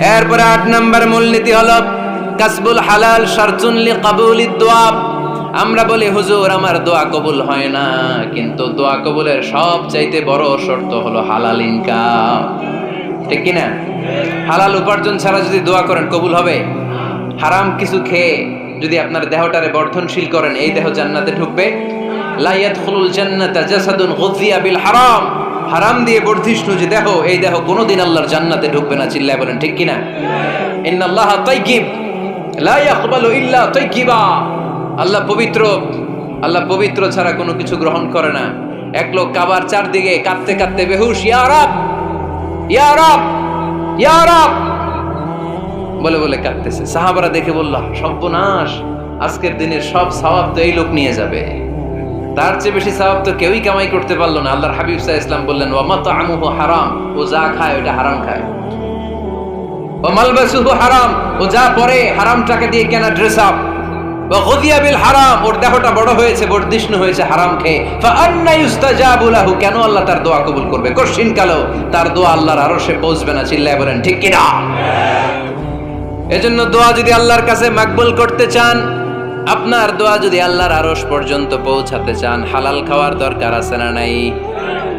এরপরে 8 নম্বর মূলনীতি হলো কাসবুল হালাল শারতুন লিকাবুলিদ দুআ। আমরা বলি হুজুর আমার দোয়া কবুল হয় না, কিন্তু দোয়া কবুলের সবচাইতে বড় শর্ত হলো হালাল ইনকাম, ঠিক কি না? হালাল উপার্জন ছাড়া যদি দোয়া করেন কবুল হবে? হারাম কিছু খেয়ে যদি আপনার দেহটারে বর্ধনশীল করেন, এই দেহ জান্নাতে ঢুকবে? লা ইয়াদখুলুল জান্নাতা জাসাদুন গুযিয়া বিল হারাম। হারাম দিয়ে বর্ধিষ্ণু যে দেহ, এই দেহ কোনোদিন আল্লাহর জান্নাতে ঢুকবে না। চিল্লায় বলেন ঠিক কি না? ইন্নাল্লাহা তাইয়্যিব লা ইয়াকবালু ইল্লা তাইয়্যিবা। আল্লাহ পবিত্র, আল্লাহ পবিত্র ছাড়া কোনো কিছু গ্রহণ করে না। এক লোক কাবার চারদিকে কাঁদতে কাঁদতে বেহুশ, ইয়া রাব ইয়া রাব ইয়া রাব বলে বলে কাঁদতেছে। সাহাবারা দেখে বলল, সর্বনাশ, আজকের দিনের সব সওয়াব তো এই লোক নিয়ে যাবে, তার চেয়ে বেশি সওয়াব তো কেউই কামাই করতে পারলো না। আল্লাহর হাবিব সাল্লাল্লাহু আলাইহি ওয়াসাল্লাম বললেন, ওয়া মাতআমুহু হারাম, ও যা খায় ওটা হারাম খায়। ওয়া মালবাসুহু হারাম, ও যা পরে হারাম টাকা দিয়ে কেনা ড্রেস আপ। ওয়া গুযিয়া বিল হারাম, ওর দেহটা বড় হয়েছে, বর্ধিষ্ণু হয়েছে হারাম খেয়ে। ফা আন্না ইউস্তাজাবু লাহু, কেন আল্লাহ তার দোয়া কবুল করবে? কঠিন কালো তার দোয়া আল্লাহর আরশে পৌঁছবে না। চিল্লায় বলেন ঠিক কি না? এজন্য দোয়া যদি আল্লাহর কাছে মাকবুল করতে চান, আপনার দোয়া যদি আল্লাহর আরশ পর্যন্ত পৌঁছাতে চান, হালাল খাওয়ার দরকার আছে না নাই?